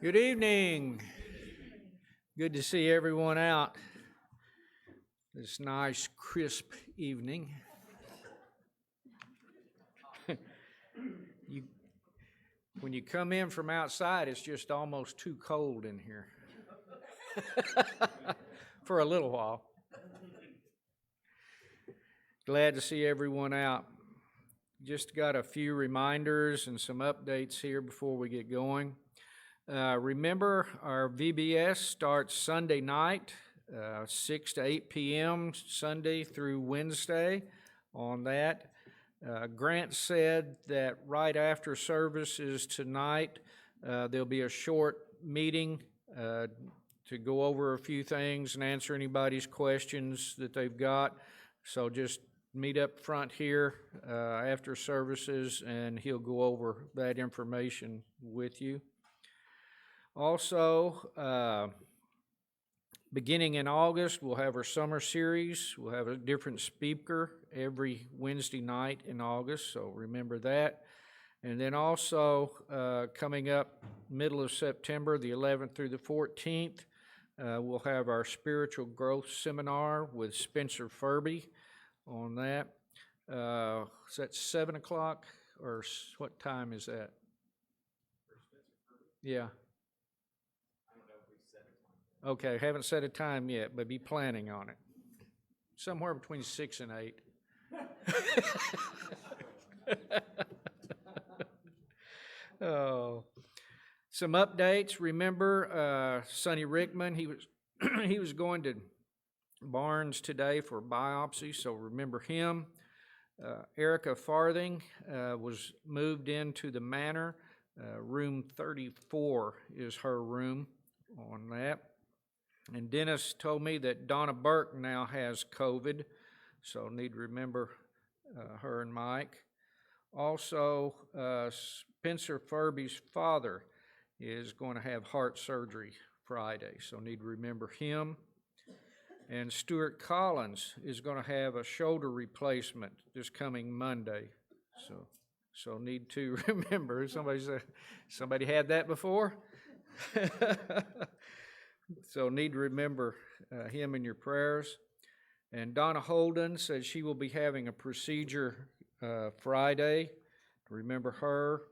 Good evening. Good to see everyone out this nice, crisp evening. When you come in from outside, it's just almost too cold in here for a little while. Glad to see everyone out. Just got a few reminders and some updates here before we get going. Remember, our VBS starts Sunday night, 6 to 8 p.m., Sunday through Wednesday on that. Grant said that right after services tonight, there'll be a short meeting to go over a few things and answer anybody's questions that they've got. So just meet up front here after services, and he'll go over that information with you. Also, beginning in August, we'll have our summer series. We'll have a different speaker every Wednesday night in August, so remember that. And then also, coming up middle of September, the 11th through the 14th, we'll have our spiritual growth seminar with Spencer Furby on that. Is that 7 o'clock, or what time is that? Yeah. Okay, haven't set a time yet, but be planning on it. Somewhere between 6 and 8. Oh, some updates. Remember, Sonny Rickman, he was going to Barnes today for biopsy, so remember him. Erica Farthing was moved into the manor. Room 34 is her room on that. And Dennis told me that Donna Burke now has COVID, so need to remember her and Mike. Also, Spencer Furby's father is going to have heart surgery Friday, so need to remember him. And Stuart Collins is going to have a shoulder replacement this coming Monday, so need to remember. Somebody had that before? So need to remember him in your prayers. And Donna Holden says she will be having a procedure Friday. Remember her.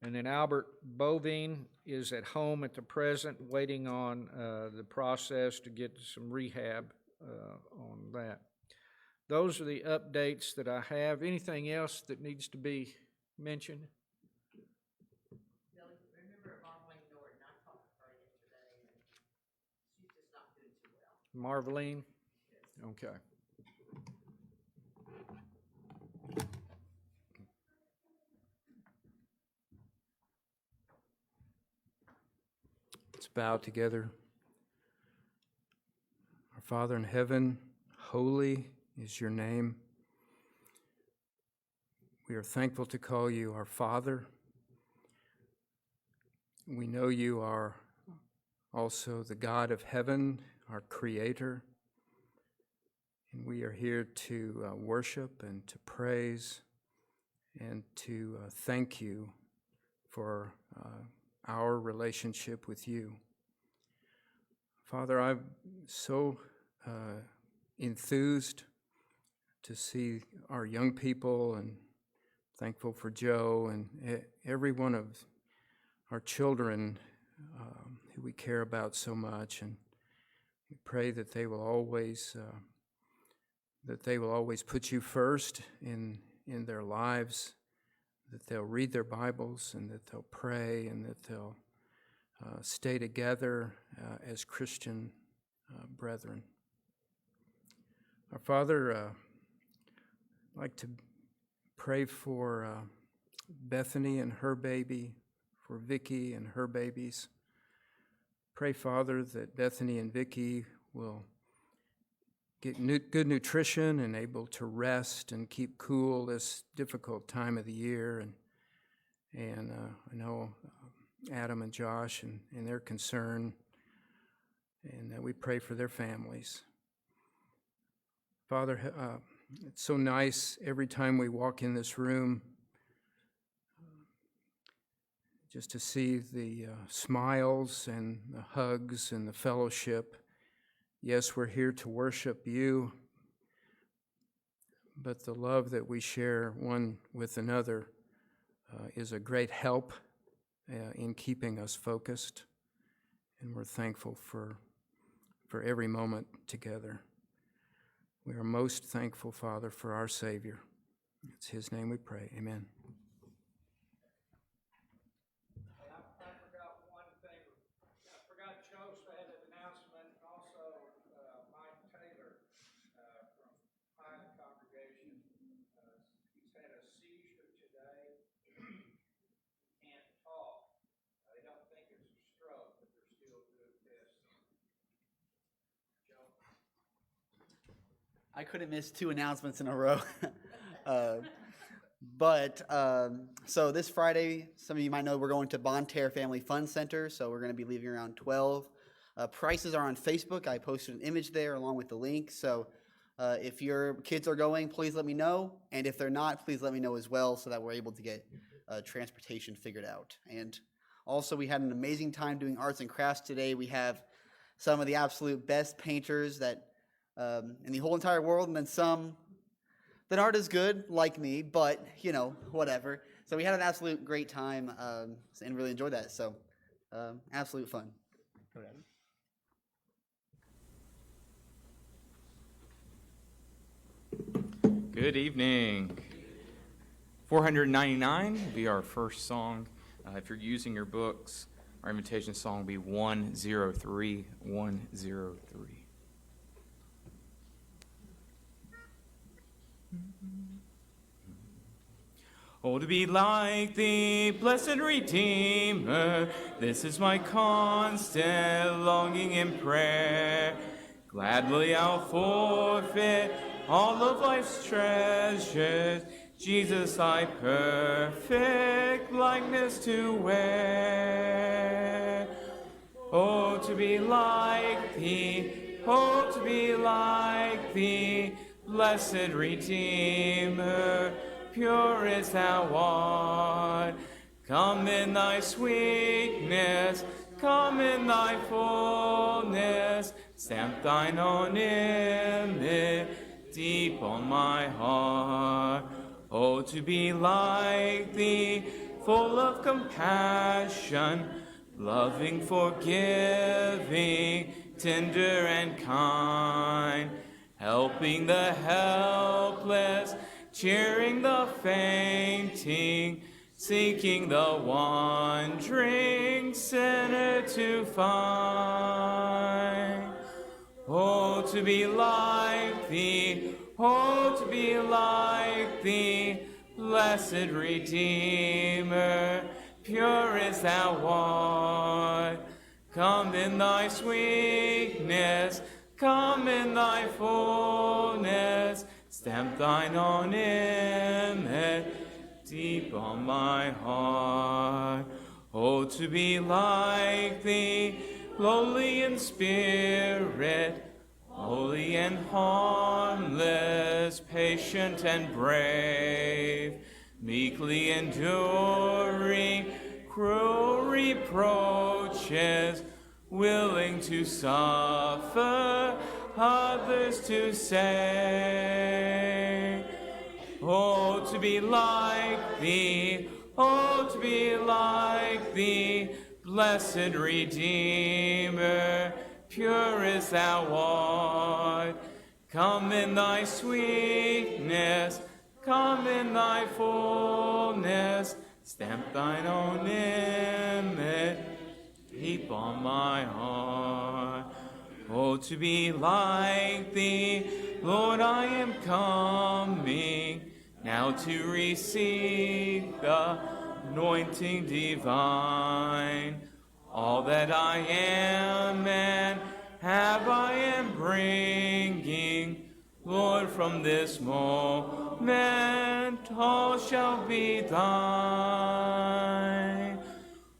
And then Albert Bovine is at home at the present, waiting on the process to get some rehab on that. Those are the updates that I have. Anything else that needs to be mentioned? Marveline? Okay. Let's bow together. Our Father in heaven, holy is your name. We are thankful to call you our Father. We know you are also the God of heaven, our Creator, and we are here to worship and to praise and to thank you for our relationship with you. Father, I'm so enthused to see our young people, and thankful for Joe and every one of our children who we care about so much, and we pray that they will always put you first in their lives, that they'll read their Bibles, and that they'll pray, and that they'll stay together as Christian brethren. Our Father, I'd like to pray for Bethany and her baby, for Vicky and her babies. Pray, Father, that Bethany and Vicky will get good nutrition and able to rest and keep cool this difficult time of the year. And I know Adam and Josh and their concern, and we pray for their families. Father, it's so nice every time we walk in this room just to see the smiles and the hugs and the fellowship. Yes, we're here to worship you, but the love that we share one with another is a great help in keeping us focused, and we're thankful for every moment together. We are most thankful, Father, for our Savior. It's his name we pray. Amen. I forgot one thing. I forgot Joseph had an announcement, and also Mike Taylor from Pine Congregation. He's had a seizure today. He can't talk. They don't think it's a stroke, but they're still doing tests. Joe? I couldn't miss 2 announcements in a row. So this Friday, some of you might know we're going to Bonne Terre Family Fun Center, so we're going to be leaving around 12. Prices are on Facebook. I posted an image there along with the link. So if your kids are going, please let me know. And if they're not, please let me know as well so that we're able to get transportation figured out. And also, we had an amazing time doing arts and crafts today. We have some of the absolute best painters that in the whole entire world, and then some that aren't as good, like me, but, whatever. So we had an absolute great time and really enjoyed that. So absolute fun. Good evening. 499 will be our first song. If you're using your books, our invitation song will be 103, 103. Oh, to be like thee, blessed Redeemer, this is my constant longing and prayer. Gladly I'll forfeit all of life's treasures, Jesus, thy perfect likeness to wear. Oh, to be like thee, oh, to be like thee, blessed Redeemer, pure as thou art. Come in thy sweetness, come in thy fullness, stamp thine own image deep on my heart. Oh, to be like thee, full of compassion, loving, forgiving, tender and kind, helping the helpless, cheering the fainting, seeking the wandering sinner to find. Oh, to be like thee, oh, to be like thee, blessed Redeemer, pure as thou art. Come in thy sweetness, come in thy fullness, stamp thine own image deep on my heart. Oh, to be like thee, lowly in spirit, holy and harmless, patient and brave, meekly enduring cruel reproaches, willing to suffer, others to save. Oh, to be like thee, oh, to be like thee, blessed Redeemer, pure as thou art. Come in thy sweetness, come in thy fullness, stamp thine own image deep on my heart. Oh, to be like thee, Lord, I am coming now to receive the anointing divine. All that I am and have I am bringing, Lord, from this moment all shall be thine.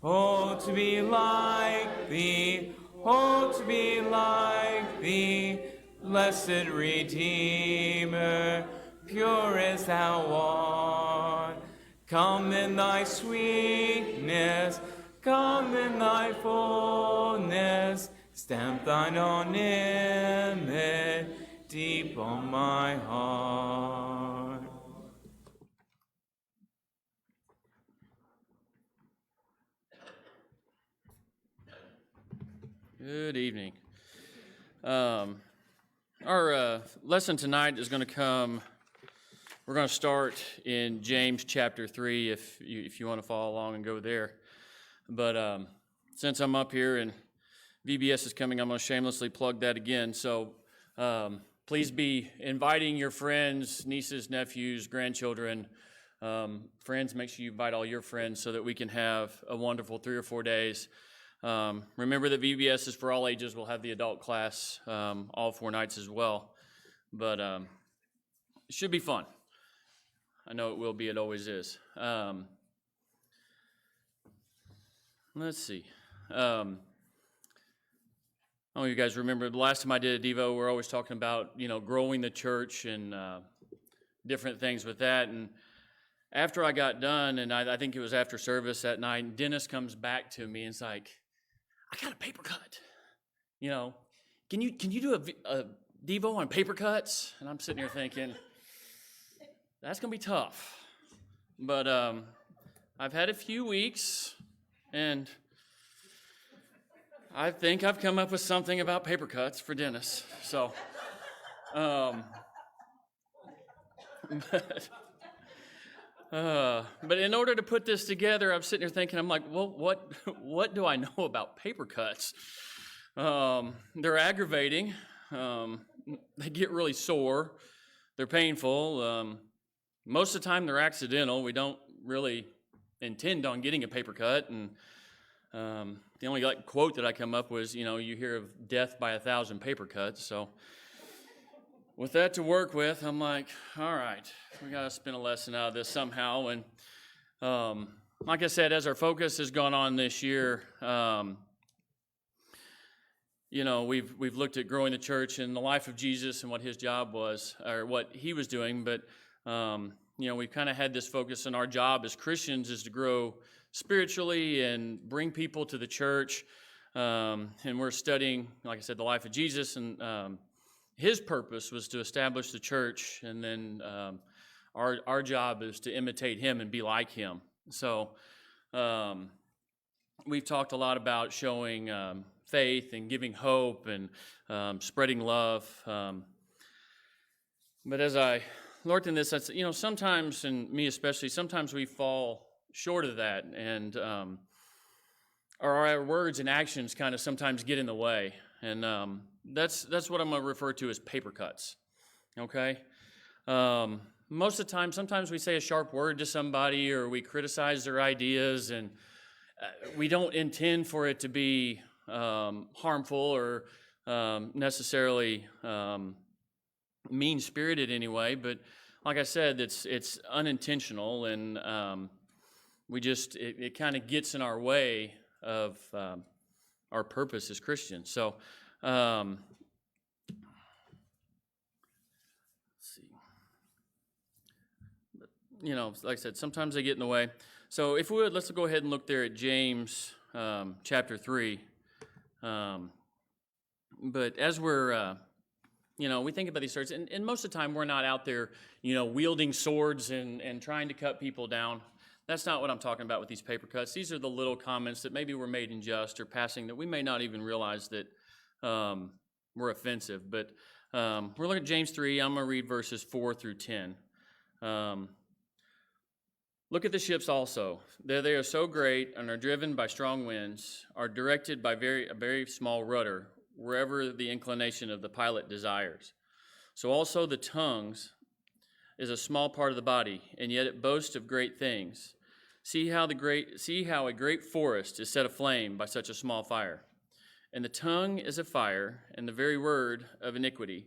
Oh, to be like thee, oh, to be like thee, blessed Redeemer, pure as thou art. Come in thy sweetness, Come in thy fullness, stamp thine own image deep on my heart. Good evening. Our lesson tonight is going to come. We're going to start in James chapter 3 if you want to follow along and go there. But since I'm up here and VBS is coming, I'm going to shamelessly plug that again. So please be inviting your friends, nieces, nephews, grandchildren. Friends, make sure you invite all your friends so that we can have a wonderful 3 or 4 days. Remember that VBS is for all ages. We'll have the adult class all 4 nights as well. But it should be fun. I know it will be. It always is. Let's see. Oh, you guys remember the last time I did a Devo, we're always talking about, growing the church and different things with that. And after I got done, and I think it was after service that night, Dennis comes back to me and it's like, I got a paper cut. Can you do a Devo on paper cuts? And I'm sitting here thinking, that's gonna be tough. But I've had a few weeks, and I think I've come up with something about paper cuts for Dennis. So, but in order to put this together, I'm sitting here thinking, I'm like, well, what do I know about paper cuts? They're aggravating. They get really sore. They're painful. Most of the time, they're accidental. We don't really intend on getting a paper cut. And the only quote that I come up was, you hear of death by 1,000 paper cuts. So with that to work with, I'm like, all right, we got to spin a lesson out of this somehow. And like I said, as our focus has gone on this year, we've looked at growing the church and the life of Jesus and what his job was, or what he was doing. But we've kind of had this focus, and our job as Christians is to grow spiritually and bring people to the church. And we're studying, like I said, the life of Jesus, and his purpose was to establish the church, and then our job is to imitate him and be like him. So we've talked a lot about showing faith and giving hope and spreading love. But as I learned in this, sometimes, and me especially, sometimes we fall short of that, and our words and actions kind of sometimes get in the way. And that's what I'm going to refer to as paper cuts, okay? Most of the time, sometimes we say a sharp word to somebody, or we criticize their ideas, and we don't intend for it to be harmful or necessarily mean-spirited anyway, but like I said, it's unintentional, and it kind of gets in our way of our purpose as Christians. So, let's see. But, like I said, sometimes they get in the way. So if we would, let's go ahead and look there at James chapter 3. But as we're, we think about these stories, and most of the time we're not out there, wielding swords and trying to cut people down. That's not what I'm talking about with these paper cuts. These are the little comments that maybe were made in jest or passing that we may not even realize that were offensive. But we're looking at James 3. I'm going to read verses 4 through 10. Look at the ships also. They are so great and are driven by strong winds, are directed by a very small rudder, wherever the inclination of the pilot desires. So also the tongues is a small part of the body, and yet it boasts of great things. See how a great forest is set aflame by such a small fire. And the tongue is a fire, and the very word of iniquity.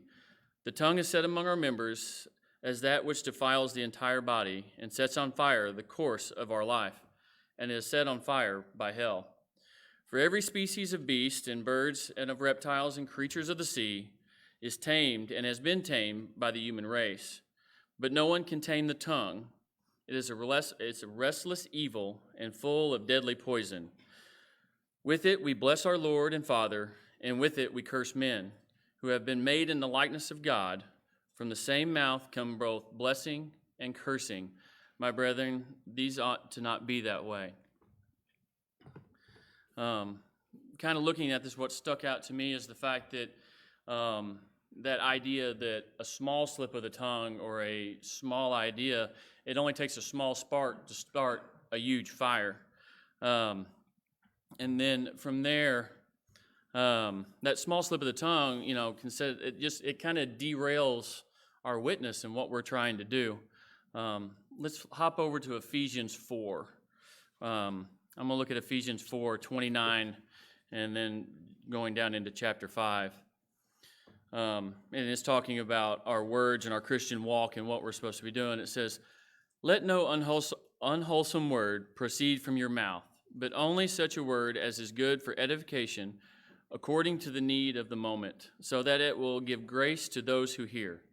The tongue is set among our members as that which defiles the entire body, and sets on fire the course of our life, and is set on fire by hell. For every species of beast and birds and of reptiles and creatures of the sea is tamed and has been tamed by the human race. But no one can tame the tongue. It's a restless evil and full of deadly poison. With it we bless our Lord and Father, and with it we curse men, who have been made in the likeness of God. From the same mouth come both blessing and cursing. My brethren, these ought to not be that way. Kind of looking at this, what stuck out to me is the fact that that idea that a small slip of the tongue or a small idea, it only takes a small spark to start a huge fire. And then from there, that small slip of the tongue, it kind of derails our witness and what we're trying to do. Let's hop over to Ephesians 4. I'm going to look at Ephesians 4:29, and then going down into chapter 5. And it's talking about our words and our Christian walk and what we're supposed to be doing. It says, "Let no unwholesome word proceed from your mouth, but only such a word as is good for edification, according to the need of the moment, so that it will give grace to those who hear.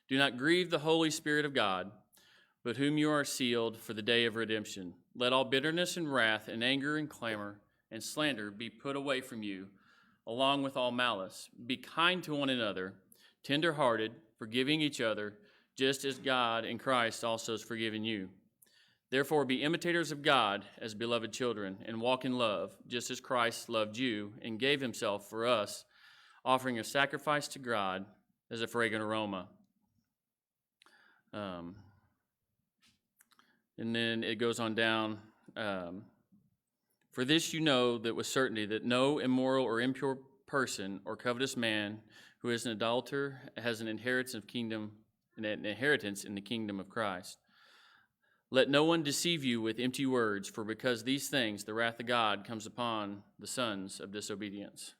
Do not grieve the Holy Spirit of God, but whom you are sealed for the day of redemption. Let all bitterness and wrath and anger and clamor and slander be put away from you, along with all malice. Be kind to one another, tender-hearted, forgiving each other, just as God in Christ also has forgiven you. Therefore be imitators of God as beloved children, and walk in love, just as Christ loved you and gave himself for us, offering a sacrifice to God as a fragrant aroma." And then it goes on down. "For this you know that with certainty that no immoral or impure person or covetous man who is an adulterer has an inheritance in the kingdom of Christ. Let no one deceive you with empty words, for because these things the wrath of God comes upon the sons of disobedience."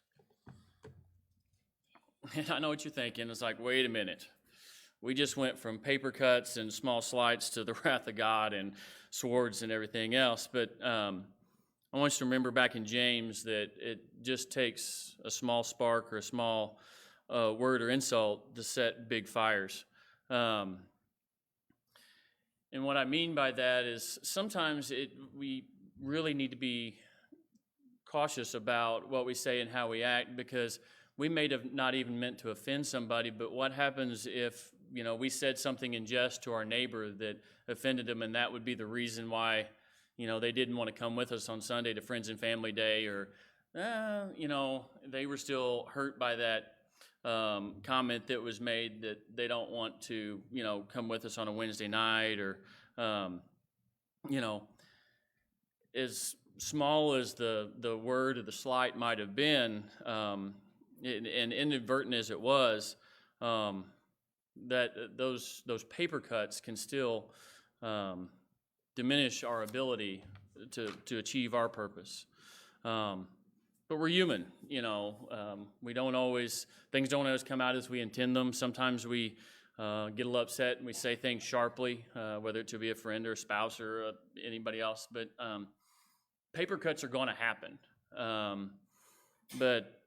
And I know what you're thinking. It's like, wait a minute. We just went from paper cuts and small slights to the wrath of God and swords and everything else. But I want you to remember back in James that it just takes a small spark or a small word or insult to set big fires. And what I mean by that is sometimes we really need to be cautious about what we say and how we act, because we may have not even meant to offend somebody, but what happens if we said something in jest to our neighbor that offended them, and that would be the reason why they didn't want to come with us on Sunday to Friends and Family Day, or they were still hurt by that comment that was made that they don't want to come with us on a Wednesday night, or as small as the word or the slight might have been, and inadvertent as it was, that those paper cuts can still diminish our ability to achieve our purpose. But we're human, things don't always come out as we intend them. Sometimes we get a little upset and we say things sharply, whether it to be a friend or a spouse or anybody else. But paper cuts are going to happen. But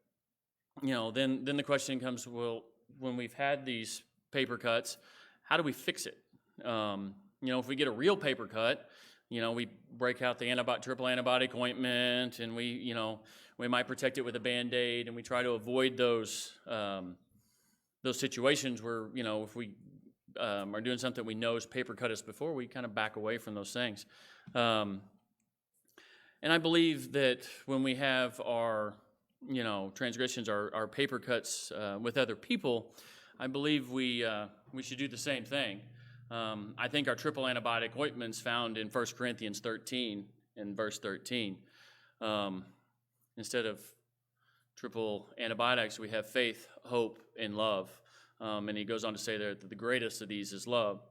then the question comes, well, when we've had these paper cuts, how do we fix it? If we get a real paper cut, we break out the triple antibiotic ointment, and we might protect it with a Band-Aid, and we try to avoid those situations where, if we are doing something we know is paper cut us before, we kind of back away from those things. And I believe that when we have our transgressions, our paper cuts with other people, I believe we should do the same thing. I think our triple antibiotic ointment's found in 1 Corinthians 13 and verse 13. Instead of triple antibiotics, we have faith, hope, and love. And he goes on to say there that the greatest of these is love.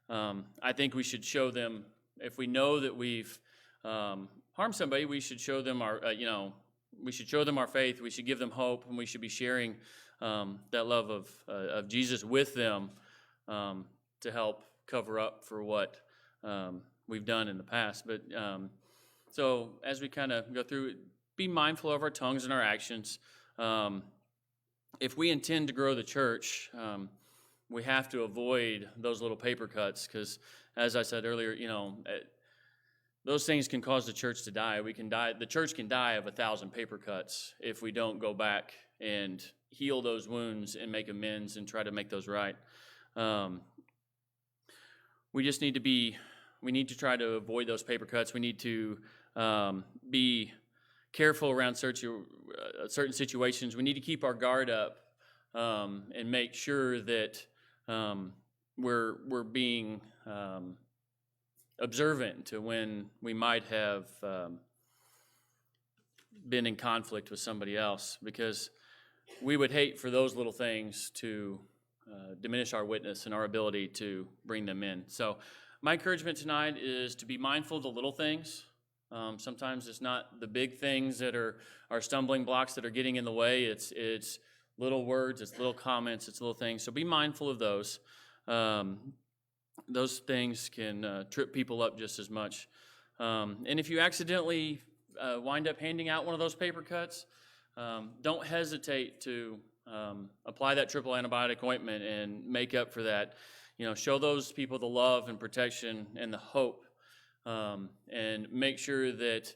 I think we should show them, if we know that we've harmed somebody, we should show them our faith. We should give them hope, and we should be sharing that love of Jesus with them to help cover up for what we've done in the past. But so as we kind of go through it, be mindful of our tongues and our actions. If we intend to grow the church, we have to avoid those little paper cuts, because as I said earlier, those things can cause the church to die. The church can die of 1,000 paper cuts if we don't go back and heal those wounds and make amends and try to make those right. We just need to try to avoid those paper cuts. We need to be careful around certain situations. We need to keep our guard up and make sure that we're being observant to when we might have been in conflict with somebody else, because we would hate for those little things to diminish our witness and our ability to bring them in. So my encouragement tonight is to be mindful of the little things. Sometimes it's not the big things that are stumbling blocks that are getting in the way. It's little words, it's little comments, it's little things. So be mindful of those. Those things can trip people up just as much. And if you accidentally wind up handing out one of those paper cuts, don't hesitate to apply that triple antibiotic ointment and make up for that. Show those people the love and protection and the hope, and make sure that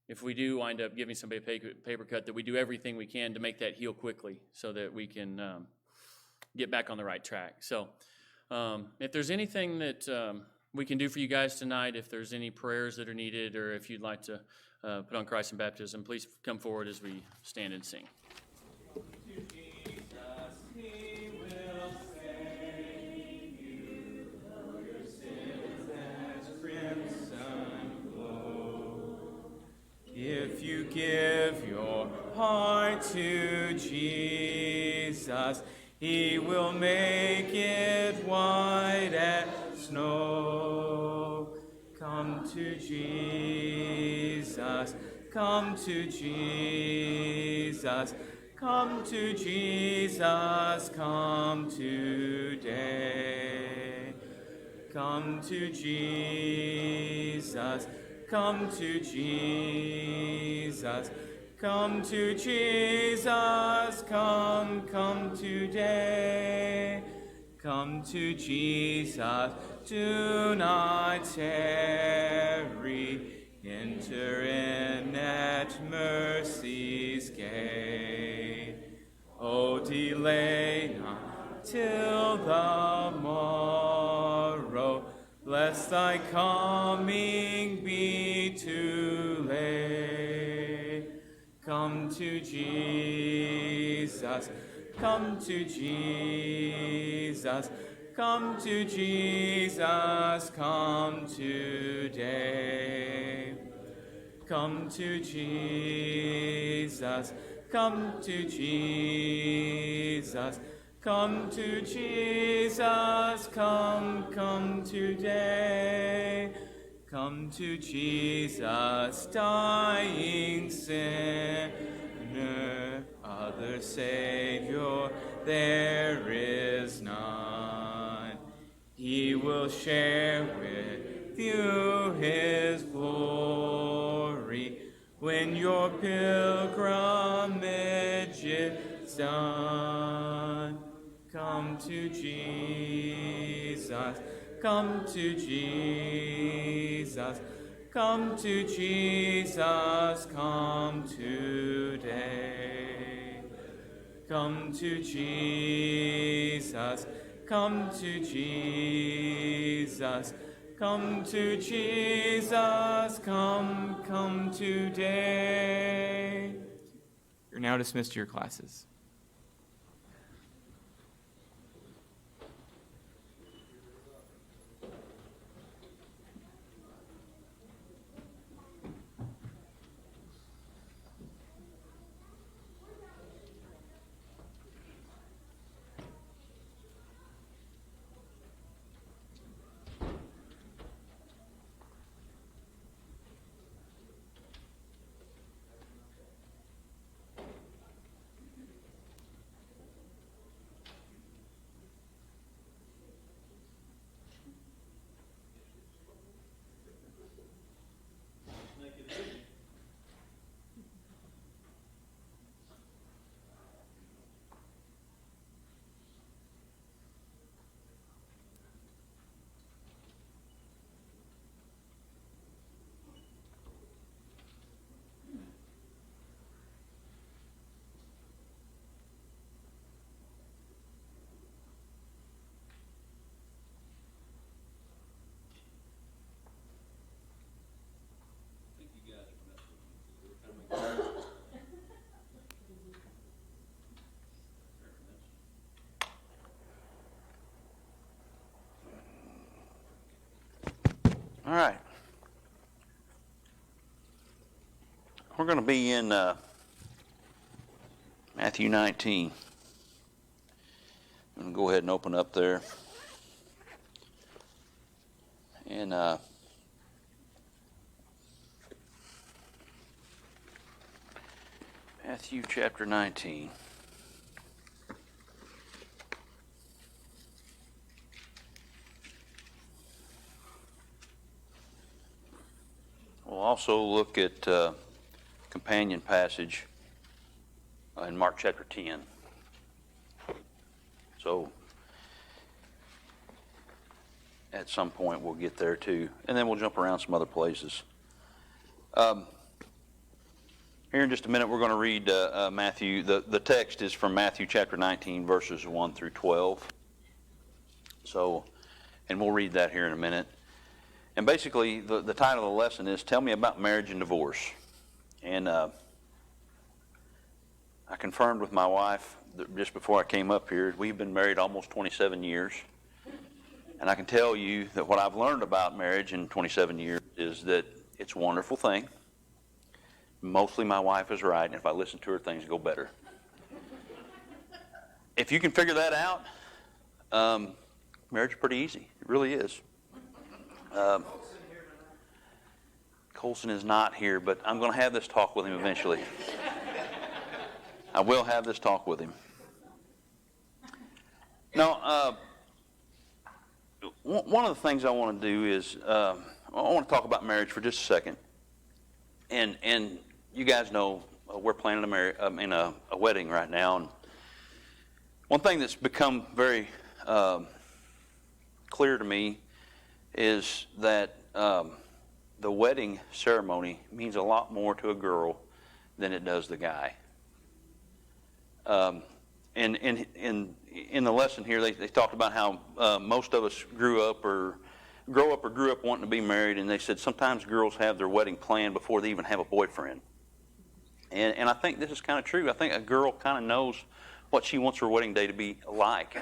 if we do wind up giving somebody a paper cut, that we do everything we can to make that heal quickly so that we can get back on the right track. So if there's anything that we can do for you guys tonight, if there's any prayers that are needed, or if you'd like to put on Christ in baptism, please come forward as we stand and sing. If you give your heart to Jesus, He will make it white as snow. Come to Jesus, come to Jesus, come to Jesus, come today. Come to Jesus, come to Jesus, come to Jesus, come today. Come to Jesus, do not tarry, enter in at mercy's gate. Oh, delay not till the morrow, lest thy coming be too late. Come to Jesus, come to Jesus, come to Jesus, come today. Come to Jesus, come to Jesus, come to Jesus, come today. Come to Jesus, dying sinner, other Savior there is none. He will share with you His glory when your pilgrimage is done. Come to Jesus, come to Jesus, come to Jesus, come today. Come to Jesus, come to Jesus, come to Jesus, come today. You're now dismissed to your classes. All right. We're going to be in Matthew 19. I'm going to go ahead and open up there. And Matthew chapter 19. We'll also look at companion passage in Mark chapter 10. So at some point we'll get there too. And then we'll jump around some other places. Here in just a minute we're going to read Matthew. The text is from Matthew chapter 19 verses 1 through 12. So, and we'll read that here in a minute. And basically, the title of the lesson is Tell Me About Marriage and Divorce. And I confirmed with my wife just before I came up here, we've been married almost 27 years. And I can tell you that what I've learned about marriage in 27 years is that it's a wonderful thing. Mostly my wife is right, and if I listen to her, things go better. If you can figure that out, marriage is pretty easy. It really is. Colson is not here, but I'm going to have this talk with him eventually. I will have this talk with him. Now, one of the things I want to do is I want to talk about marriage for just a second. And you guys know we're planning a wedding right now. And one thing that's become very clear to me is that the wedding ceremony means a lot more to a girl than it does the guy. And in the lesson here, they talked about how most of us grew up or grew up wanting to be married, and they said sometimes girls have their wedding planned before they even have a boyfriend. And I think this is kind of true. I think a girl kind of knows what she wants her wedding day to be like.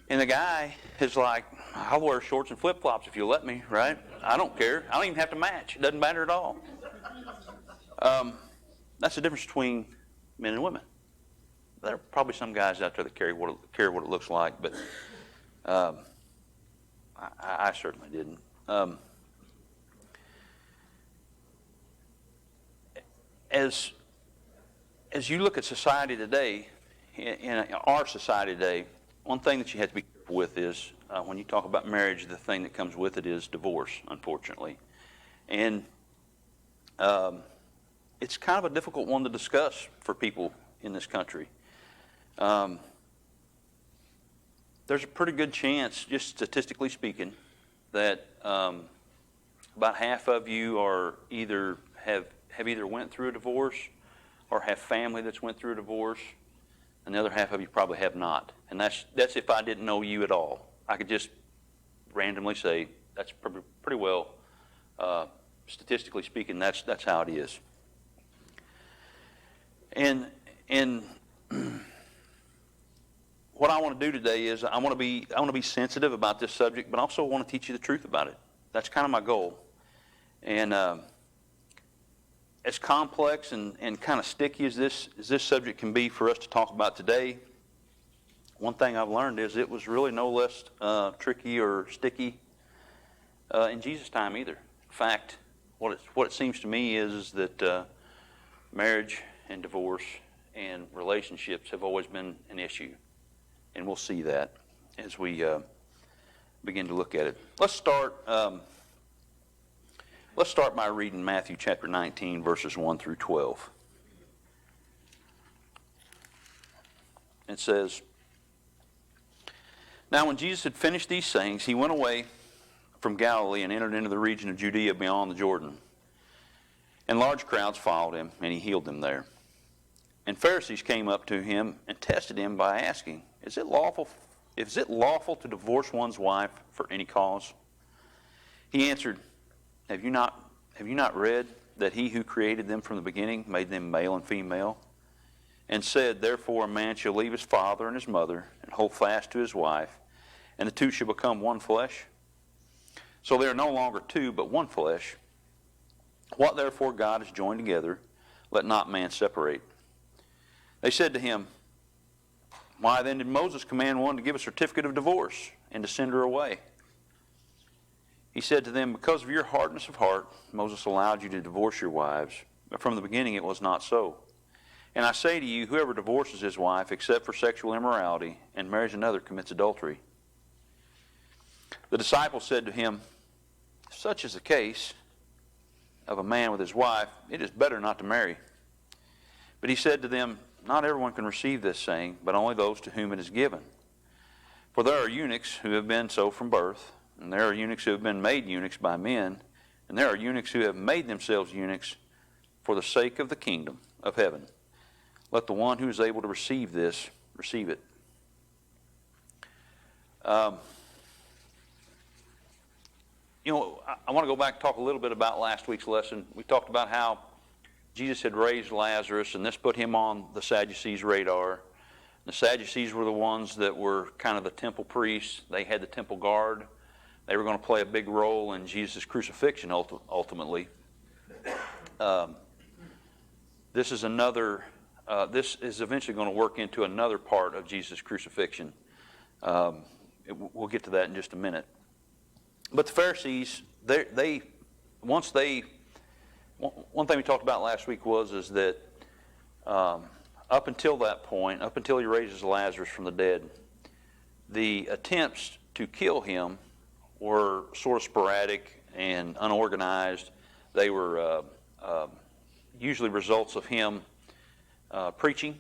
And the guy is like, I'll wear shorts and flip-flops if you'll let me, right? I don't care. I don't even have to match. It doesn't matter at all. That's the difference between men and women. There are probably some guys out there that care what it looks like, but I certainly didn't. As you look at society today, in our society today, one thing that you have to be careful with is when you talk about marriage, the thing that comes with it is divorce, unfortunately. And it's kind of a difficult one to discuss for people in this country. There's a pretty good chance, just statistically speaking, that about half of you are have either went through a divorce or have family that's went through a divorce, and the other half of you probably have not. And that's if I didn't know you at all. I could just randomly say that's pretty well, statistically speaking, that's how it is. And what I want to do today is I want to be sensitive about this subject, but also want to teach you the truth about it. That's kind of my goal. And as complex and kind of sticky as this subject can be for us to talk about today, one thing I've learned is it was really no less tricky or sticky in Jesus' time either. In fact, what it seems to me is that marriage and divorce and relationships have always been an issue. And we'll see that as we begin to look at it. Let's start by reading Matthew chapter 19, verses 1 through 12. It says, Now when Jesus had finished these sayings, he went away from Galilee and entered into the region of Judea beyond the Jordan. And large crowds followed him, and he healed them there. And Pharisees came up to him and tested him by asking, Is it lawful to divorce one's wife for any cause? He answered, Have you not read that he who created them from the beginning made them male and female? And said, Therefore a man shall leave his father and his mother and hold fast to his wife, and the two shall become one flesh? So they are no longer two, but one flesh. What therefore God has joined together, let not man separate. They said to him, why then did Moses command one to give a certificate of divorce and to send her away? He said to them, because of your hardness of heart, Moses allowed you to divorce your wives, but from the beginning it was not so. And I say to you, whoever divorces his wife, except for sexual immorality, and marries another, commits adultery. The disciples said to him, if such is the case of a man with his wife, it is better not to marry. But he said to them, not everyone can receive this saying, but only those to whom it is given. For there are eunuchs who have been so from birth, and there are eunuchs who have been made eunuchs by men, and there are eunuchs who have made themselves eunuchs for the sake of the kingdom of heaven. Let the one who is able to receive this, receive it. I want to go back and talk a little bit about last week's lesson. We talked about how Jesus had raised Lazarus, and this put him on the Sadducees' radar. The Sadducees were the ones that were kind of the temple priests. They had the temple guard. They were going to play a big role in Jesus' crucifixion ultimately. This is eventually going to work into another part of Jesus' crucifixion. We'll get to that in just a minute. But the Pharisees, one thing we talked about last week is that up until that point, up until he raises Lazarus from the dead, the attempts to kill him were sort of sporadic and unorganized. They were usually results of him preaching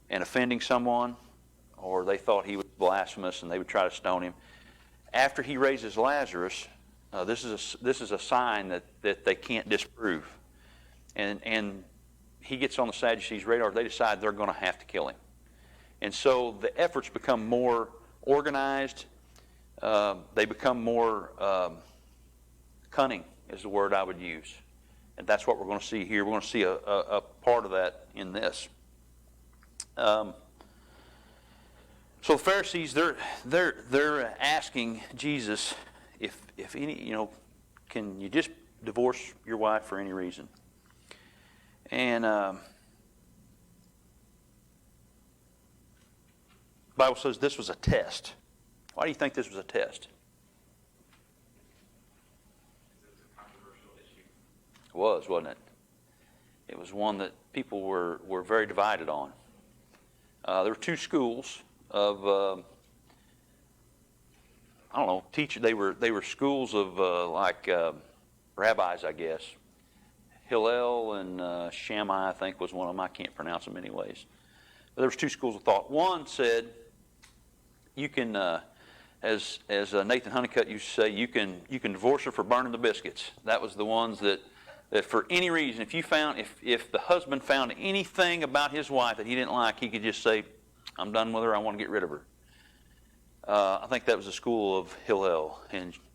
and offending someone, or they thought he was blasphemous and they would try to stone him. After he raises Lazarus, this is a sign that they can't disprove, and he gets on the Sadducees' radar. They decide they're going to have to kill him, and so the efforts become more organized. They become more cunning, is the word I would use, and that's what we're going to see here. We're going to see a part of that in this. So the Pharisees, they're asking Jesus, if any, can you just divorce your wife for any reason? And the Bible says this was a test. Why do you think this was a test? It was, wasn't it? It was one that people were very divided on. There were two schools of teachers. They were schools of rabbis, I guess. Hillel and Shammai, I think, was one of them. I can't pronounce them anyways. But there was two schools of thought. One said, you can, as Nathan Honeycutt used to say, you can divorce her for burning the biscuits. That was the ones that for any reason, if the husband found anything about his wife that he didn't like, he could just say, I'm done with her, I want to get rid of her. I think that was the school of Hillel.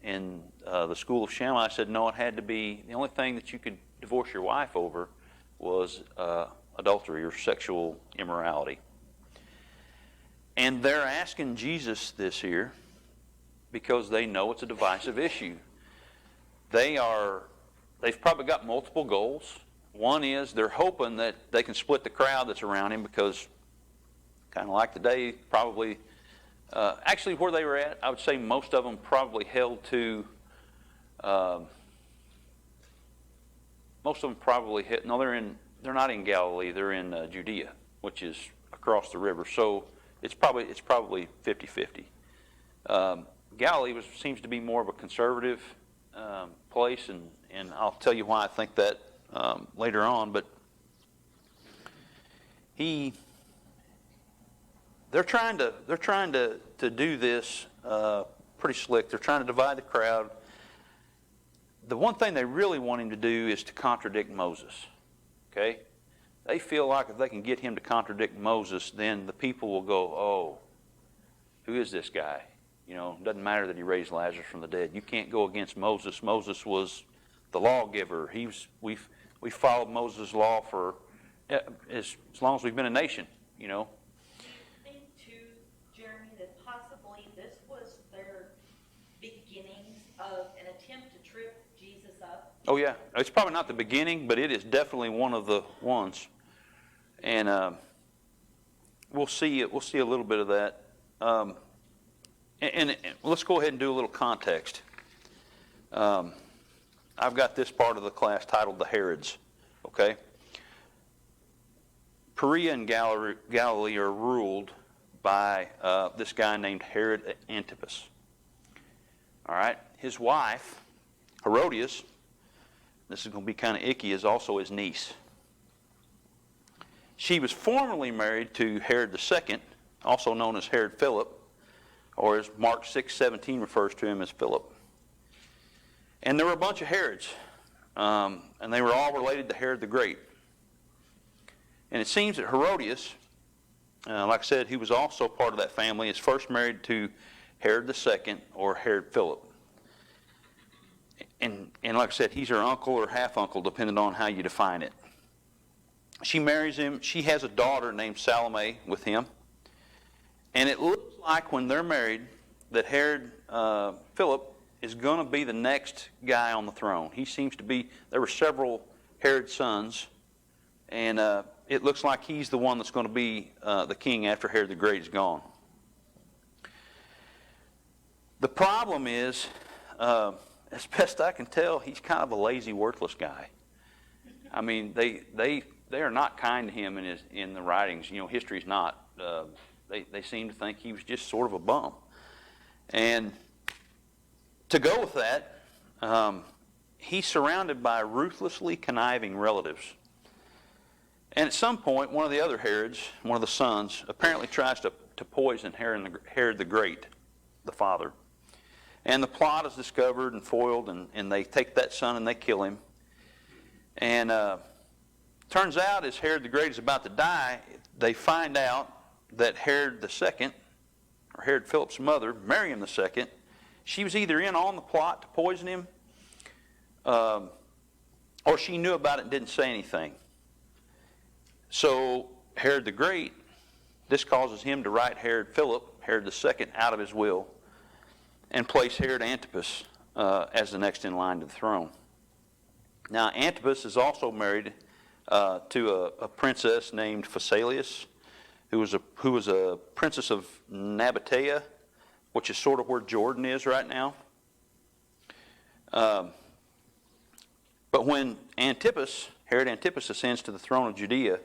And the school of Shammai said, no, it had to be, the only thing that you could divorce your wife over was adultery or sexual immorality. And they're asking Jesus this here because they know it's a divisive issue. They've probably got multiple goals. One is they're hoping that they can split the crowd that's around him, because kind of like today, probably, actually where they were at, I would say most of them probably held to, they're not in Galilee, they're in Judea, which is across the river. So it's probably 50-50. Galilee seems to be more of a conservative place, and I'll tell you why I think that later on. But they're trying to do this pretty slick. They're trying to divide the crowd. The one thing they really want him to do is to contradict Moses. Okay? They feel like if they can get him to contradict Moses, then the people will go, oh, who is this guy? It doesn't matter that he raised Lazarus from the dead. You can't go against Moses. Moses was the lawgiver. We followed Moses' law for as long as we've been a nation. Do you think too, Jeremy, that possibly this was their beginnings of an Oh yeah, it's probably not the beginning, but it is definitely one of the ones. And we'll see it. We'll see a little bit of that. And let's go ahead and do a little context. I've got this part of the class titled the Herods. Okay. Perea and Galilee are ruled by this guy named Herod Antipas. All right. His wife, Herodias, this is going to be kind of icky, is also his niece. She was formerly married to Herod II, also known as Herod Philip, or as Mark 6:17 refers to him as Philip. And there were a bunch of Herods, and they were all related to Herod the Great. And it seems that Herodias, like I said, he was also part of that family, is first married to Herod II or Herod Philip. And like I said, he's her uncle or half-uncle, depending on how you define it. She marries him. She has a daughter named Salome with him. And it looks like when they're married that Herod Philip is going to be the next guy on the throne. He seems to be, there were several Herod sons, and it looks like he's the one that's going to be the king after Herod the Great is gone. The problem is, as best I can tell, he's kind of a lazy, worthless guy. I mean, they are not kind to him in the writings. You know, history's not. They seem to think he was just sort of a bum. And to go with that, he's surrounded by ruthlessly conniving relatives. And at some point, one of the other Herods, one of the sons, apparently tries to poison Herod the Great, the father. And the plot is discovered and foiled, and they take that son and they kill him. And turns out, as Herod the Great is about to die, they find out that Herod II, or Herod Philip's mother, Miriam II, she was either in on the plot to poison him, or she knew about it and didn't say anything. So Herod the Great, this causes him to write Herod Philip, Herod II, out of his will, and place Herod Antipas as the next in line to the throne. Now, Antipas is also married to a princess named Phasaelus, who was a princess of Nabatea, which is sort of where Jordan is right now. But when Herod Antipas ascends to the throne of Judea,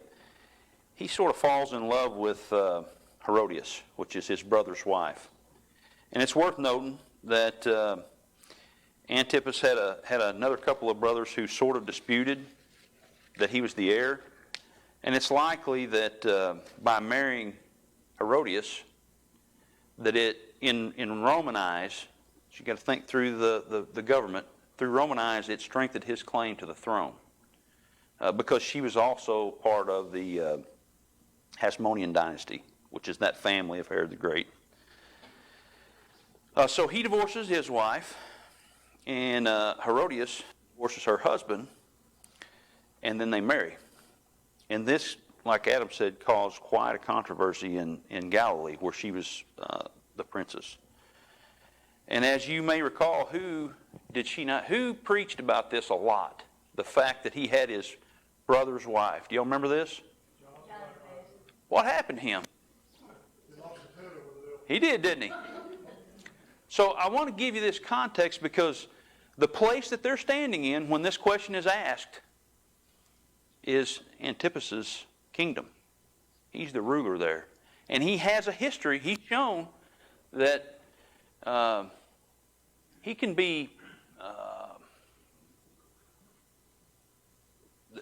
he sort of falls in love with Herodias, which is his brother's wife. And it's worth noting that Antipas had another couple of brothers who sort of disputed that he was the heir. And it's likely that by marrying Herodias, that it, in Roman eyes, you got to think through the government, through Roman eyes, it strengthened his claim to the throne. Because she was also part of the Hasmonean dynasty, which is that family of Herod the Great. So he divorces his wife, and Herodias divorces her husband, and then they marry. And this, like Adam said, caused quite a controversy in Galilee, where she was the princess. And as you may recall, who preached about this a lot? The fact that he had his brother's wife. Do y'all remember this? What happened to him? He did, didn't he? So I want to give you this context because the place that they're standing in when this question is asked is Antipas's kingdom. He's the ruler there. And he has a history. He's shown that he can be,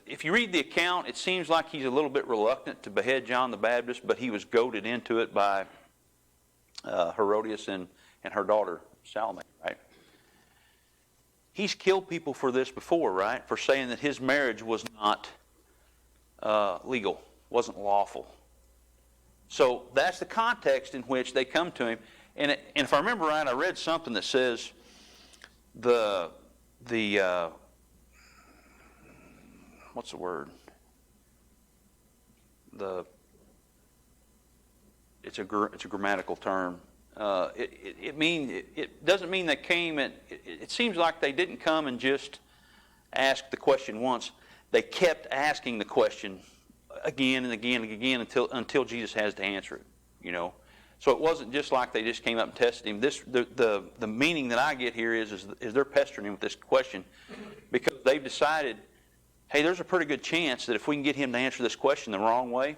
if you read the account, it seems like he's a little bit reluctant to behead John the Baptist, but he was goaded into it by Herodias and her daughter Salome, right? He's killed people for this before, right? For saying that his marriage was not legal, wasn't lawful. So that's the context in which they come to him. And if I remember right, I read something that says what's the word? It's a grammatical term. It doesn't mean they came and it seems like they didn't come and just asked the question once, they kept asking the question again and again and again until Jesus has to answer it, you know. So it wasn't just like they just came up and tested him. The meaning that I get here is they're pestering him with this question because they've decided, hey, there's a pretty good chance that if we can get him to answer this question the wrong way,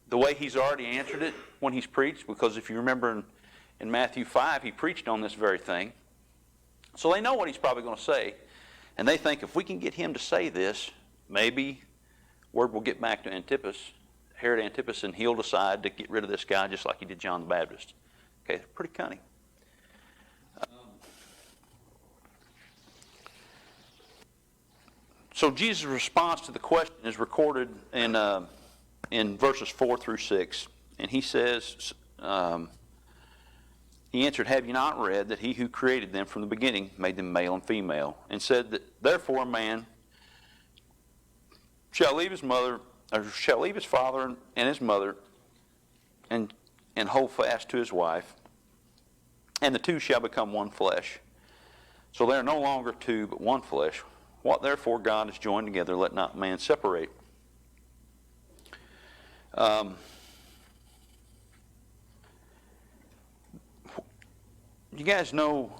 the way he's already answered it when he's preached, because if you remember in Matthew 5, he preached on this very thing. So they know what he's probably going to say. And they think if we can get him to say this, maybe word will get back to Antipas, Herod Antipas, and he'll decide to get rid of this guy just like he did John the Baptist. Okay, pretty cunning. So Jesus' response to the question is recorded in verses 4 through 6. And he says, he answered, "Have you not read that he who created them from the beginning made them male and female, and said that therefore a man shall leave his mother, or shall leave his father and his mother, and hold fast to his wife, and the two shall become one flesh. So they are no longer two, but one flesh. What therefore God has joined together, let not man separate." You guys know,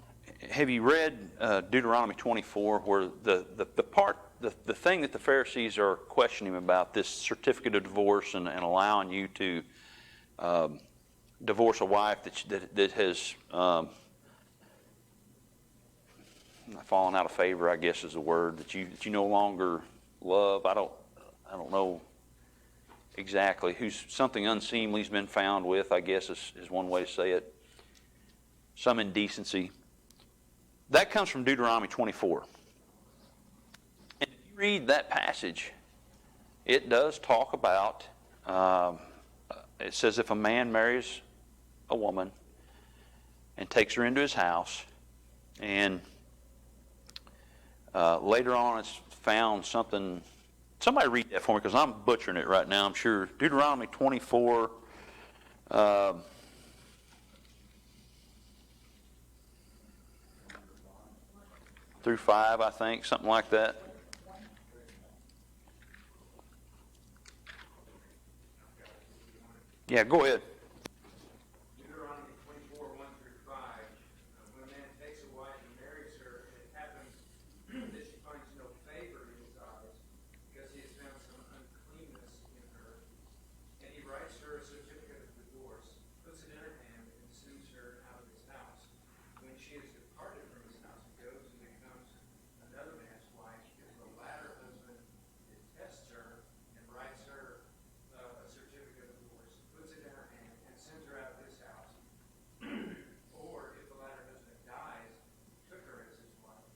have you read Deuteronomy 24, where the thing that the Pharisees are questioning about, this certificate of divorce and allowing you to divorce a wife that has fallen out of favor, I guess is the word, that you no longer love. I don't know exactly, who's something unseemly's been found with, I guess is one way to say it. Some indecency. That comes from Deuteronomy 24. And if you read that passage, it does talk about, it says if a man marries a woman and takes her into his house, and later on it's found something, somebody read that for me because I'm butchering it right now, I'm sure. Deuteronomy 24, through 5, I think, something like that. Yeah, go ahead. Deuteronomy 24, 1 through 5. When a man takes a wife and marries her, and it happens that she finds no favor in his eyes, because he has found some uncleanness in her, and he writes her a certificate of divorce, puts it in her hand, and sends her out of his house. When she has departed from his house and goes and becomes another man's wife, if the latter husband detests her and writes her a certificate of divorce, puts it in her hand, and sends her out of his house, or if the latter husband dies, took her as his wife,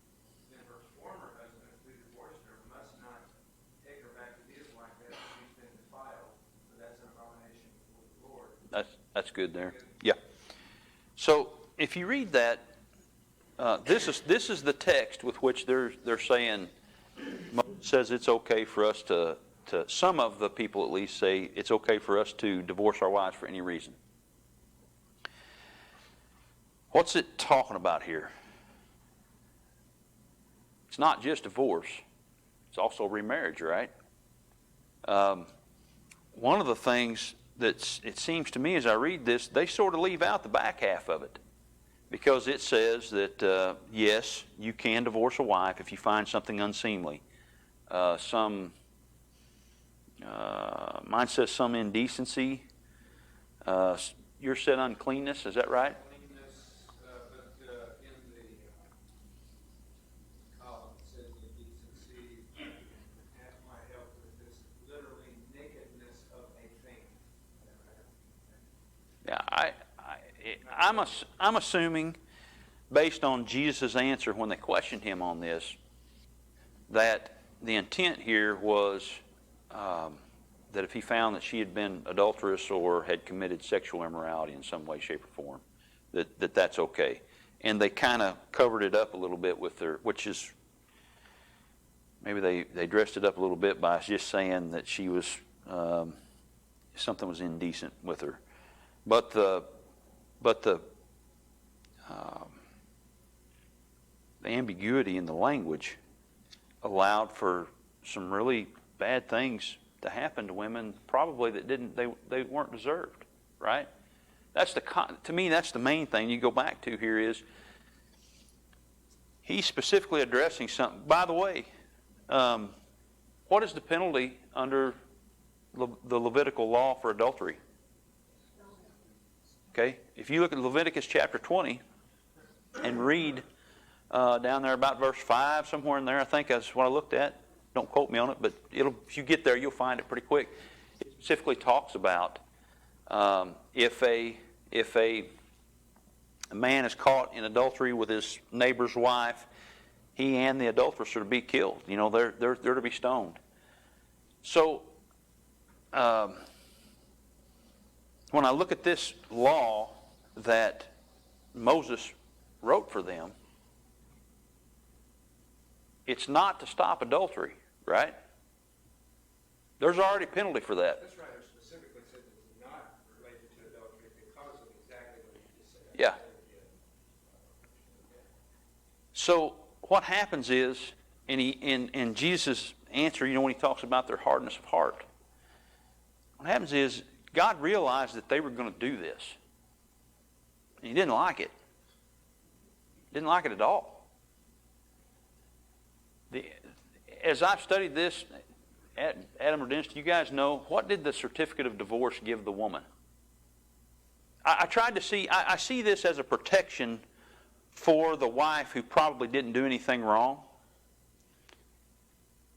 then her former husband who divorced her must not take her back to be his wife after she's been defiled, for that's an abomination before the Lord. That's good there. Yeah. So if you read that, this is the text with which they're saying, Moses says it's okay for us to some of the people at least say it's okay for us to divorce our wives for any reason. What's it talking about here? It's not just divorce. It's also remarriage, right? One of the things that it seems to me as I read this, they sort of leave out the back half of it. Because it says that, yes, you can divorce a wife if you find something unseemly. Mine says some indecency. Yours said uncleanness, is that right? Uncleanness, but in the column it says indecency. That might help with this, literally nakedness of a thing. Yeah, I'm assuming, based on Jesus' answer when they questioned him on this, that the intent here was that if he found that she had been adulterous or had committed sexual immorality in some way, shape, or form, that's okay. And they kind of covered it up a little bit with their, which is, maybe they dressed it up a little bit by just saying that she was, something was indecent with her. But the ambiguity in the language allowed for some really bad things to happen to women, probably that they weren't deserved, right? To me, that's the main thing you go back to here is he's specifically addressing something. By the way, what is the penalty under the Levitical law for adultery? Okay, if you look at Leviticus chapter 20 and read down there about verse 5, somewhere in there, I think that's what I looked at. Don't quote me on it, but if you get there, you'll find it pretty quick. It specifically talks about if a man is caught in adultery with his neighbor's wife, he and the adulteress are to be killed. You know, they're to be stoned. So when I look at this law that Moses wrote for them, it's not to stop adultery, right? There's already a penalty for that. That's right. It specifically said it's not related to adultery because of exactly what you just said. Yeah. So what happens is, in Jesus' answer, you know, when he talks about their hardness of heart, what happens is God realized that they were going to do this. And he didn't like it. Didn't like it at all. As I've studied this, Adam Redensky, you guys know, what did the certificate of divorce give the woman? I tried to see, I see this as a protection for the wife who probably didn't do anything wrong.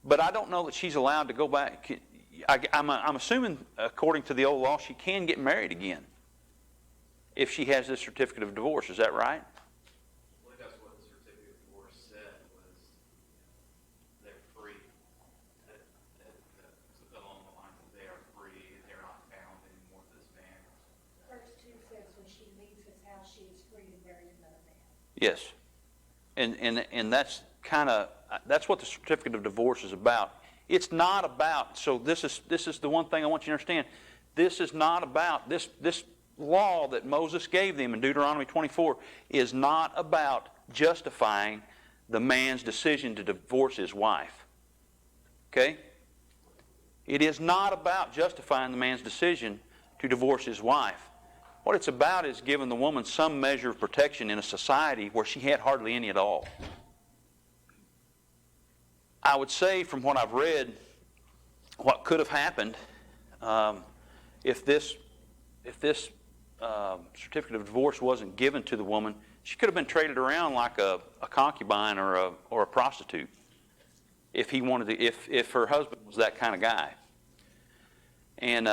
But I don't know that she's allowed to go back. I'm assuming, according to the old law, she can get married again if she has this certificate of divorce. Is that right? Well, that's what the certificate of divorce said, was they're free. Along the lines of they are free, they're not bound anymore to this man. Verse 2 says when she leaves his house, she is free to marry another man. Yes. And that's that's what the certificate of divorce is about. It's not about, so this is the one thing I want you to understand. This is not about, this law that Moses gave them in Deuteronomy 24 is not about justifying the man's decision to divorce his wife. Okay? It is not about justifying the man's decision to divorce his wife. What it's about is giving the woman some measure of protection in a society where she had hardly any at all. I would say, from what I've read, what could have happened if this certificate of divorce wasn't given to the woman, she could have been traded around like a concubine or a prostitute. If he wanted to, if her husband was that kind of guy. And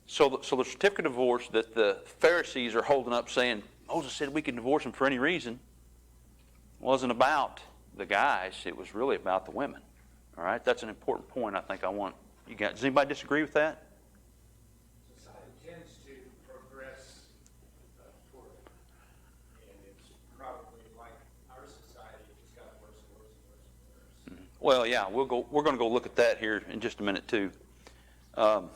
so the certificate of divorce that the Pharisees are holding up, saying Moses said we can divorce him for any reason, wasn't about the guys. It was really about the women. All right, that's an important point. I think I want you guys. Does anybody disagree with that? Society tends to progress toward it, and it's probably like our society. It just got worse and worse and worse and worse. Well, yeah, we're going to go look at that here in just a minute too. So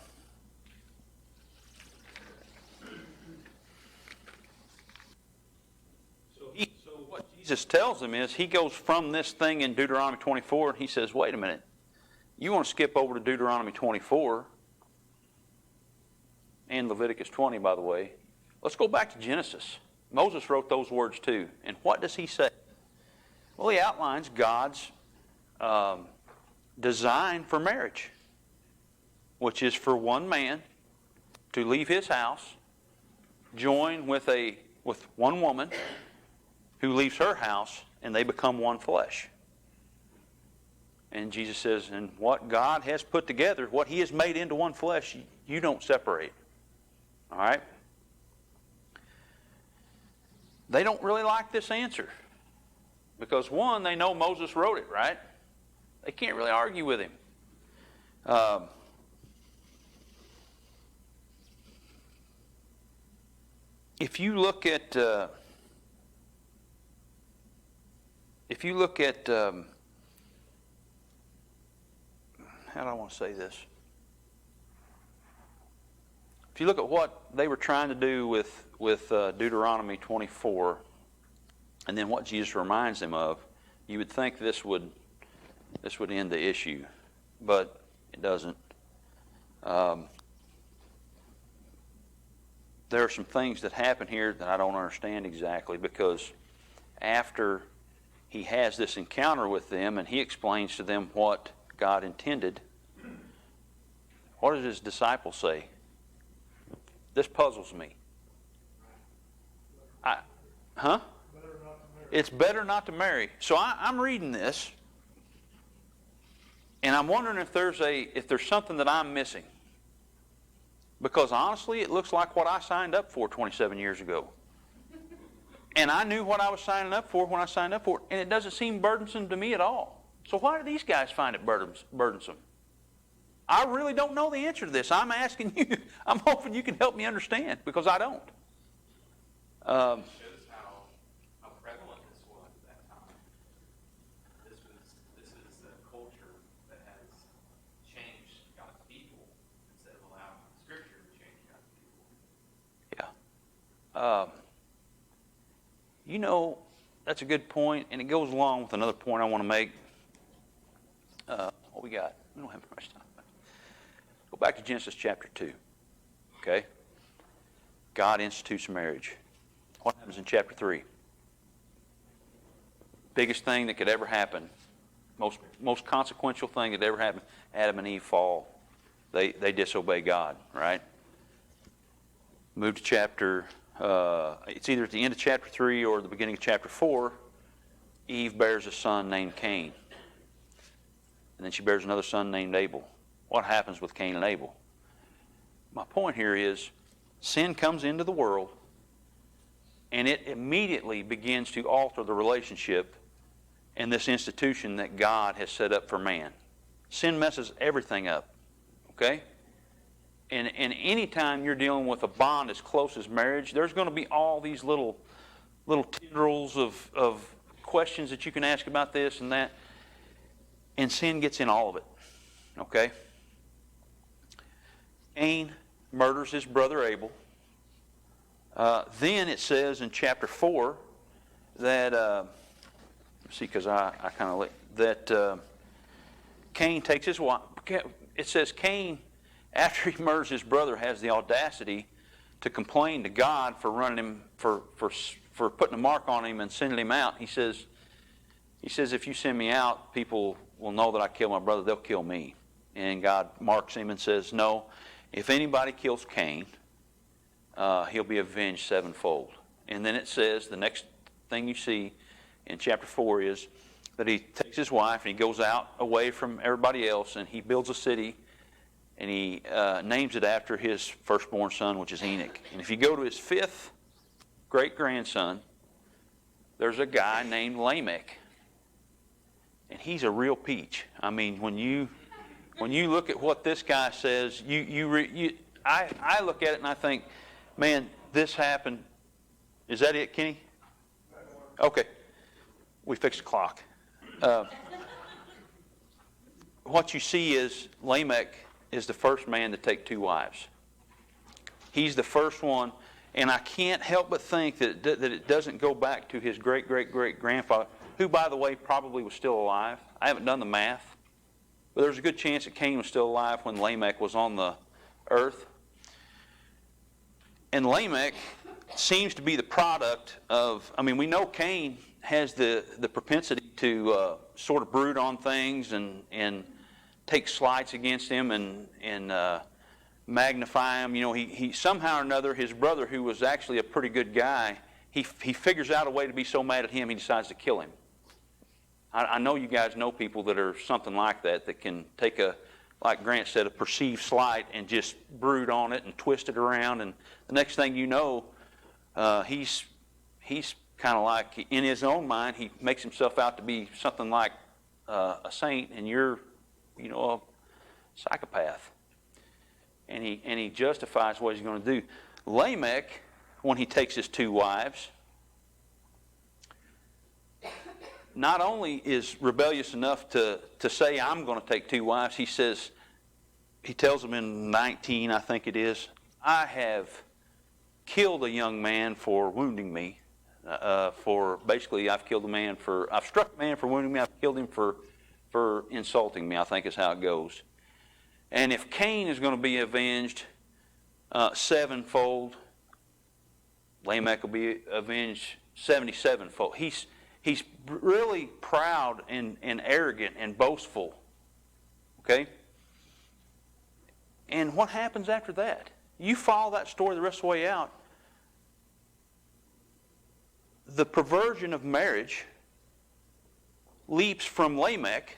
what Jesus tells them is, he goes from this thing in Deuteronomy 24, and he says, wait a minute, you want to skip over to Deuteronomy 24 and Leviticus 20, by the way. Let's go back to Genesis. Moses wrote those words too. And what does he say? Well, he outlines God's design for marriage, which is for one man to leave his house, join with one woman who leaves her house, and they become one flesh. And Jesus says, and what God has put together, what he has made into one flesh, you don't separate. All right? They don't really like this answer. Because one, they know Moses wrote it, right? They can't really argue with him. If you look at how do I want to say this? If you look at what they were trying to do with Deuteronomy 24, and then what Jesus reminds them of, you would think this would this would end the issue, but it doesn't. There are some things that happen here that I don't understand exactly, because after he has this encounter with them and he explains to them what God intended, what does his disciples say? This puzzles me. It's better not to marry. So I'm reading this, and I'm wondering if there's something that I'm missing. Because honestly, it looks like what I signed up for 27 years ago. And I knew what I was signing up for when I signed up for it, and it doesn't seem burdensome to me at all. So why do these guys find it burdensome? I really don't know the answer to this. I'm asking you. I'm hoping you can help me understand, because I don't. Shows how prevalent this was at that time. This is a culture that has changed God's people instead of allowing Scripture to change God's people. Yeah. That's a good point, and it goes along with another point I want to make. What we got? We don't have much time. Go back to Genesis chapter 2. Okay? God institutes marriage. What happens in chapter 3? Biggest thing that could ever happen, most consequential thing that ever happened, Adam and Eve fall. They disobey God, right? Move to chapter, it's either at the end of chapter 3 or the beginning of chapter 4. Eve bears a son named Cain. And then she bears another son named Abel. What happens with Cain and Abel? My point here is, sin comes into the world, and it immediately begins to alter the relationship and this institution that God has set up for man. Sin messes everything up, okay? And any time you're dealing with a bond as close as marriage, there's going to be all these little tendrils of questions that you can ask about this and that, and sin gets in all of it, okay? Cain murders his brother Abel. Then it says in chapter 4 that, because I kind of that Cain takes his wife. It says Cain, after he murders his brother, has the audacity to complain to God for running him for putting a mark on him and sending him out. He says, if you send me out, people will know that I killed my brother. They'll kill me. And God marks him and says, no, if anybody kills Cain, he'll be avenged sevenfold. And then it says, the next thing you see in chapter 4 is that he takes his wife and he goes out away from everybody else, and he builds a city, and he names it after his firstborn son, which is Enoch. And if you go to his 5th great-grandson, there's a guy named Lamech. And he's a real peach. I mean, when you look at what this guy says, I look at it and I think, man, this happened. Is that it, Kenny? Okay. We fixed the clock. What you see is Lamech is the first man to take 2 wives. He's the first one, and I can't help but think that it doesn't go back to his great-great-great-grandfather, who, by the way, probably was still alive. I haven't done the math, but there's a good chance that Cain was still alive when Lamech was on the earth. And Lamech seems to be the product of, we know Cain has the propensity to sort of brood on things and take slights against him and magnify him. He somehow or another, his brother, who was actually a pretty good guy, he figures out a way to be so mad at him, he decides to kill him. I know you guys know people that are something like that can take like Grant said, a perceived slight and just brood on it and twist it around, and the next thing you know, he's kind of like, in his own mind, he makes himself out to be something like a saint, and you're, a psychopath. And he justifies what he's going to do. Lamech, when he takes his 2 wives, not only is rebellious enough to say, I'm going to take 2 wives, he tells them in 19, I think it is, I have killed a young man for wounding me. I've struck a man for wounding me, I've killed him for for insulting me, I think is how it goes. And if Cain is going to be avenged sevenfold, Lamech will be avenged 77-fold. He's really proud and arrogant and boastful. Okay? And what happens after that? You follow that story the rest of the way out. The perversion of marriage leaps from Lamech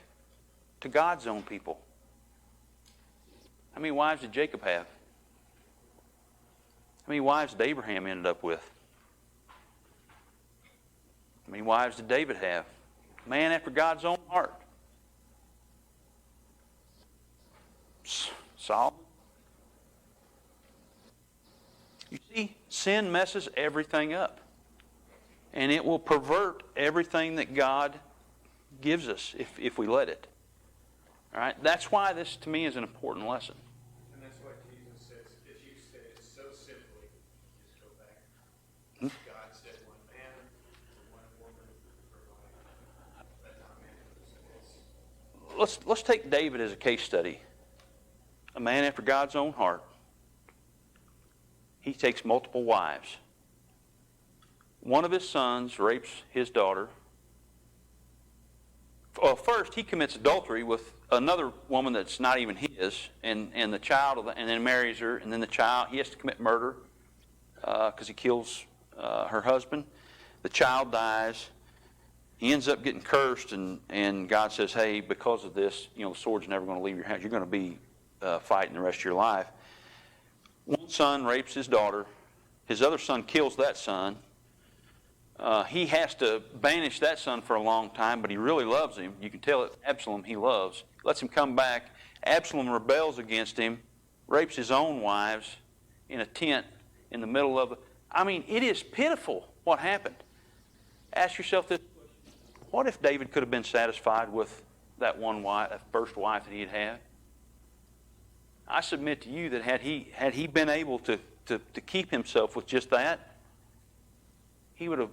to God's own people. How many wives did Jacob have? How many wives did Abraham ended up with? How many wives did David have? Man after God's own heart. Solomon. You see, sin messes everything up. And it will pervert everything that God gives us if we let it. All right? That's why this, to me, is an important lesson. And that's why Jesus says, as you said it so simply, just go back. God said one man, one woman, for life. That's not man. Let's take David as a case study. A man after God's own heart. He takes multiple wives. One of his sons rapes his daughter. Well, first, he commits adultery with another woman that's not even his, and the child, and then marries her, and then the child, he has to commit murder because he kills her husband. The child dies. He ends up getting cursed, and God says, hey, because of this, the sword's never going to leave your house. You're going to be fighting the rest of your life. One son rapes his daughter. His other son kills that son. He has to banish that son for a long time, but he really loves him. You can tell it, Absalom he loves. Lets him come back. Absalom rebels against him, rapes his own wives in a tent in the middle of it. I mean, it is pitiful what happened. Ask yourself this question. What if David could have been satisfied with that one wife, that first wife that he had? I submit to you that had he been able to keep himself with just that, he would have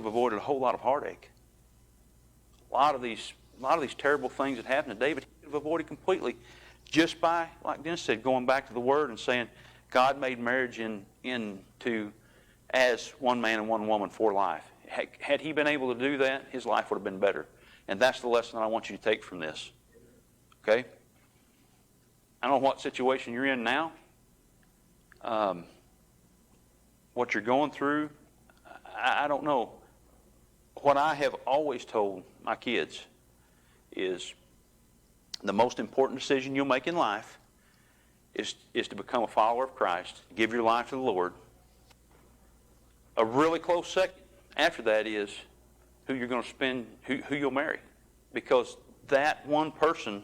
avoided a whole lot of heartache. A lot of these terrible things that happened to David, he could have avoided completely just by, like Dennis said, going back to the Word and saying, God made marriage into as one man and one woman for life. Had he been able to do that, his life would have been better. And that's the lesson that I want you to take from this. Okay? I don't know what situation you're in now, what you're going through. I don't know. What I have always told my kids is the most important decision you'll make in life is to become a follower of Christ, give your life to the Lord. A really close second after that is who you're going to spend, who you'll marry. Because that one person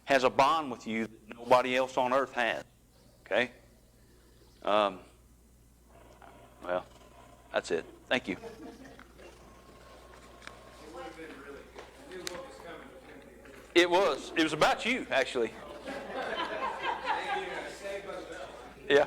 has a bond with you that nobody else on earth has. Okay? Well, that's it. Thank you. It was. It was about you, actually. Yeah.